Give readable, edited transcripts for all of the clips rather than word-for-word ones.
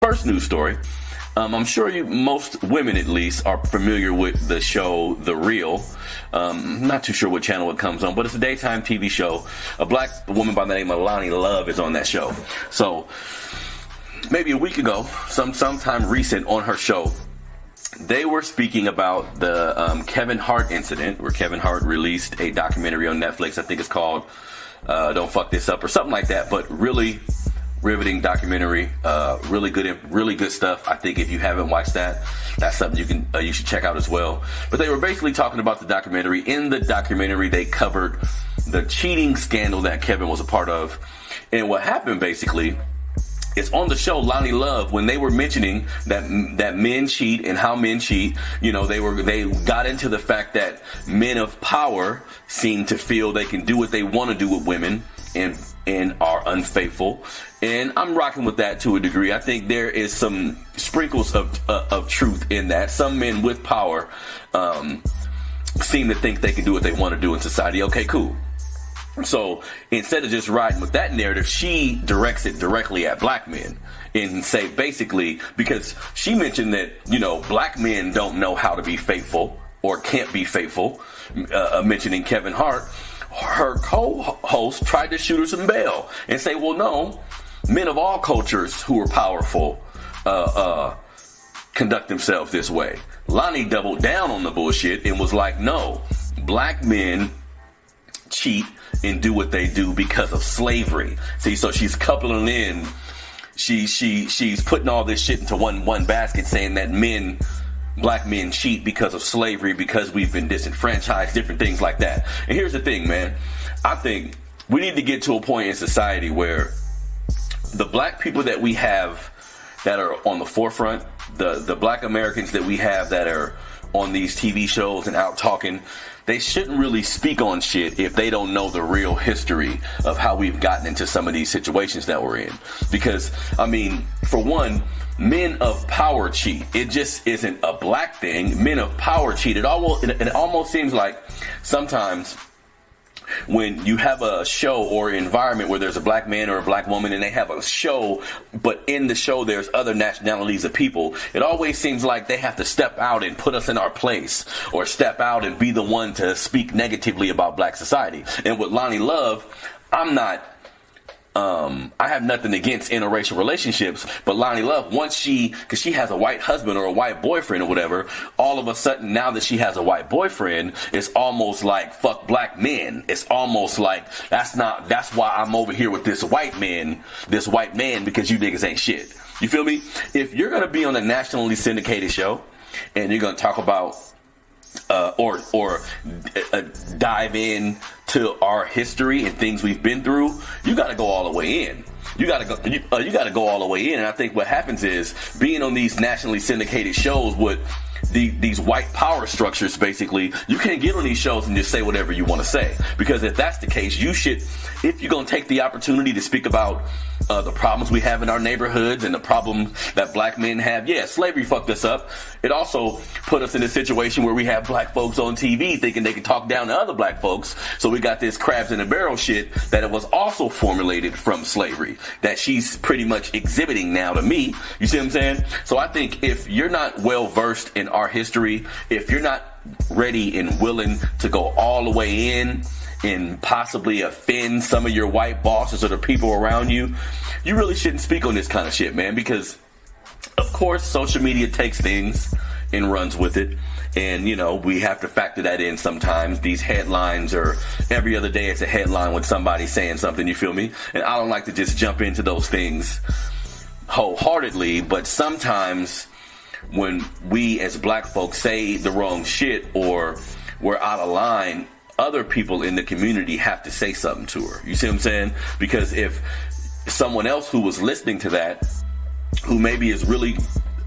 first news story. I'm sure most women at least are familiar with the show The Real. Not too sure what channel it comes on, but it's a daytime TV show. A black woman by the name of Loni Love is on that show. So maybe a week ago, sometime recent on her show, they were speaking about the Kevin Hart incident, where Kevin Hart released a documentary on Netflix. I think it's called Don't Fuck This Up or something like that, but really riveting documentary, really good stuff. I think if you haven't watched that, that's something you should check out as well. But they were basically talking about the documentary. In the documentary, they covered the cheating scandal that Kevin was a part of. And what happened basically is, on the show Loni Love, when they were mentioning that men cheat and how men cheat, they got into the fact that men of power seem to feel they can do what they want to do with women and are unfaithful. And I'm rocking with that to a degree. I think there is some sprinkles of truth in that. Some men with power seem to think they can do what they want to do in society. Okay, cool. So instead of just riding with that narrative, she directs it directly at black men and say, basically, because she mentioned that, black men don't know how to be faithful or can't be faithful, mentioning Kevin Hart. Her co-host tried to shoot her some bail and say, well, no, men of all cultures who are powerful conduct themselves this way. Loni doubled down on the bullshit and was like, no, black men cheat and do what they do because of slavery. See, so she's coupling in, she's putting all this shit into one basket, saying that black men cheat because of slavery, because we've been disenfranchised, different things like that. And here's the thing, man. I think we need to get to a point in society where the black people that we have that are on the forefront, the black Americans that we have that are on these TV shows and out talking, they shouldn't really speak on shit if they don't know the real history of how we've gotten into some of these situations that we're in. Because, for one, men of power cheat. It just isn't a black thing. Men of power cheat. It almost seems like sometimes when you have a show or environment where there's a black man or a black woman and they have a show, but in the show there's other nationalities of people, it always seems like they have to step out and put us in our place, or step out and be the one to speak negatively about black society. And with Loni Love, I have nothing against interracial relationships, but Loni Love, because she has a white husband or a white boyfriend or whatever, all of a sudden now that she has a white boyfriend, it's almost like fuck black men. It's almost like that's why I'm over here with this white man because you niggas ain't shit. You feel me? If you're gonna be on a nationally syndicated show and you're gonna talk about or dive in to our history and things we've been through, you got to go all the way in. You got to go all the way in. And I think what happens is, being on these nationally syndicated shows with these white power structures, basically, you can't get on these shows and just say whatever you want to say. Because if that's the case, you should, if you're going to take the opportunity to speak about the problems we have in our neighborhoods and the problems that black men have. Yeah, slavery fucked us up. It also put us in a situation where we have black folks on TV thinking they can talk down to other black folks. So we got this crabs in a barrel shit that it was also formulated from slavery that she's pretty much exhibiting now to me. You see what I'm saying? So I think if you're not well versed in our history, if you're not ready and willing to go all the way in and possibly offend some of your white bosses or the people around you, you really shouldn't speak on this kind of shit, man, because of course social media takes things and runs with it, and we have to factor that in sometimes. These headlines are every other day, it's a headline with somebody saying something, you feel me? And I don't like to just jump into those things wholeheartedly, but sometimes when we as black folks say the wrong shit or we're out of line, other people in the community have to say something to her. You see what I'm saying? Because if someone else who was listening to that, who maybe is really,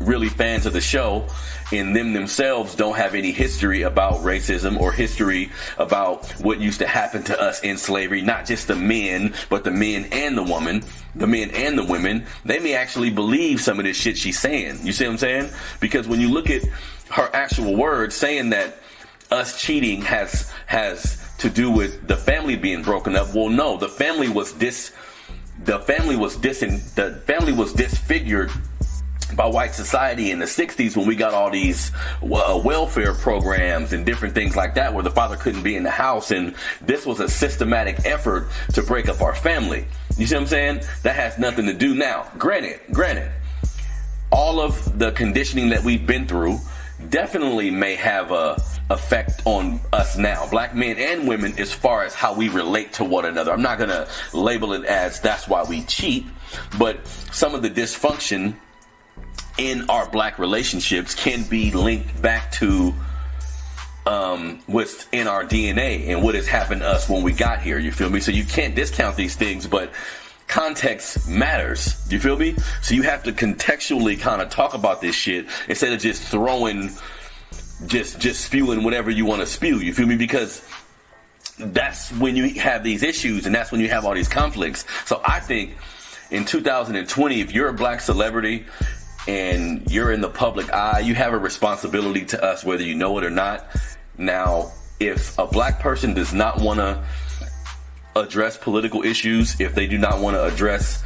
really fans of the show, and them themselves don't have any history about racism or history about what used to happen to us in slavery, not just the men, but the men and the women, the men and the women, they may actually believe some of this shit she's saying. You see what I'm saying? Because when you look at her actual words saying that us cheating has to do with the family being broken up. Well, no, the family was disfigured by white society in the 60s when we got all these welfare programs and different things like that where the father couldn't be in the house, and this was a systematic effort to break up our family. You see what I'm saying? That has nothing to do now. Granted, all of the conditioning that we've been through definitely may have a effect on us now, black men and women, as far as how we relate to one another. I'm not gonna label it as that's why we cheat, but some of the dysfunction in our black relationships can be linked back to what's in our DNA and what has happened to us when we got here. You feel me? So you can't discount these things, but context matters. You feel me? So you have to contextually kind of talk about this shit instead of just throwing, just spewing whatever you want to spew. You feel me? Because that's when you have these issues, and that's when you have all these conflicts. So I think in 2020, if you're a black celebrity and you're in the public eye, you have a responsibility to us, whether you know it or not. Now, if a black person does not want to address political issues, if they do not want to address,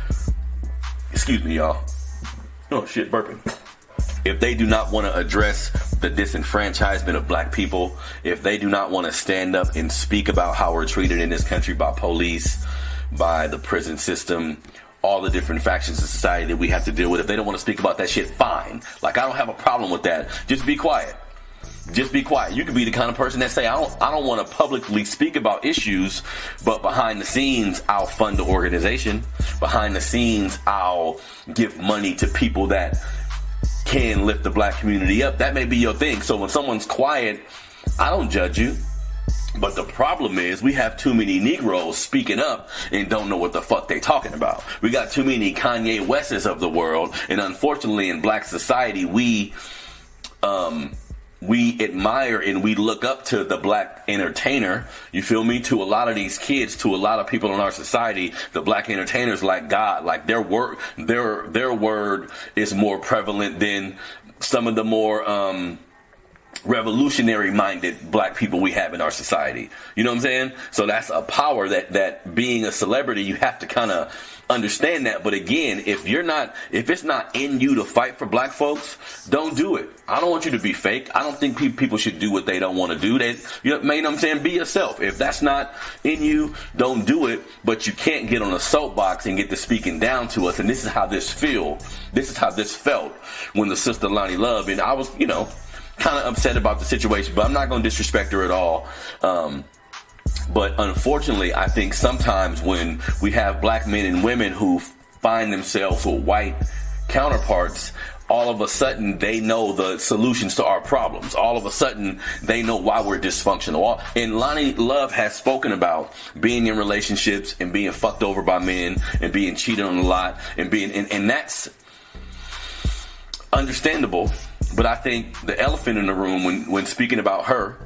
excuse me, y'all. Oh shit, burping. If they do not want to address the disenfranchisement of black people, if they do not want to stand up and speak about how we're treated in this country by police, by the prison system, all the different factions of society that we have to deal with, if they don't want to speak about that shit, fine. Like, I don't have a problem with that. Just be quiet. Just be quiet. You could be the kind of person that say, I don't want to publicly speak about issues, but behind the scenes, I'll fund the organization. Behind the scenes, I'll give money to people that can lift the black community up. That may be your thing. So when someone's quiet, I don't judge you. But the problem is we have too many Negroes speaking up and don't know what the fuck they talking about. We got too many Kanye Wests of the world, and unfortunately in black society we admire and we look up to the black entertainer. You feel me? To a lot of these kids, to a lot of people in our society, the black entertainers like God. Like their word is more prevalent than some of the more revolutionary minded black people we have in our society. You know what I'm saying? So that's a power that being a celebrity, you have to kind of understand that. But again, if it's not in you to fight for black folks, don't do it. I don't want you to be fake. I don't think people should do what they don't want to do. You know what I'm saying? Be yourself. If that's not in you, don't do it. But you can't get on a soapbox and get to speaking down to us. And this is how this felt when the sister Loni Love, and I was, kind of upset about the situation, but I'm not going to disrespect her at all. But unfortunately, I think sometimes when we have black men and women who find themselves with white counterparts, all of a sudden they know the solutions to our problems. All of a sudden they know why we're dysfunctional. And Loni Love has spoken about being in relationships and being fucked over by men and being cheated on a lot and that's understandable. But I think the elephant in the room when speaking about her,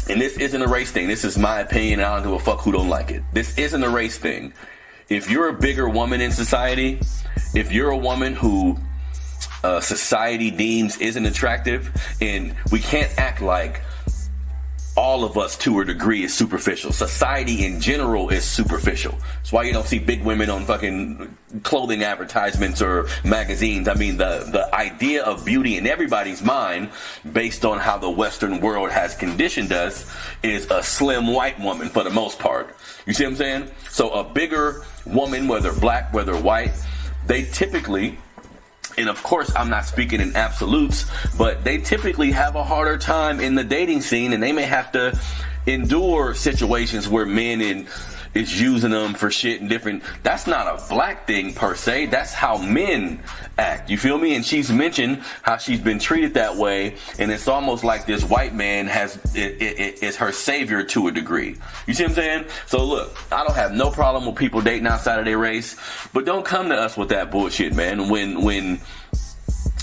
and this isn't a race thing, this is my opinion, and I don't give a fuck who don't like it. This isn't a race thing. If you're a bigger woman in society, if you're a woman who society deems isn't attractive, and we can't act like all of us to a degree is superficial. Society in general is superficial. That's why you don't see big women on fucking clothing advertisements or magazines. I mean, the idea of beauty in everybody's mind, based on how the Western world has conditioned us, is a slim white woman for the most part. You see what I'm saying? So a bigger woman, whether black, whether white, they typically, and of course I'm not speaking in absolutes, but they typically have a harder time in the dating scene, and they may have to endure situations where men is using them for shit and different. That's not a black thing per se. That's how men act. You feel me? And she's mentioned how she's been treated that way, and it's almost like this white man is her savior to a degree. You see what I'm saying? So look, I don't have no problem with people dating outside of their race, but don't come to us with that bullshit, man. When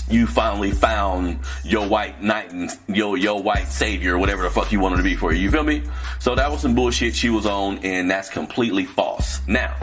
you finally found your white knight and your white savior, whatever the fuck you wanted to be for you. You feel me? So that was some bullshit she was on, and that's completely false. Now,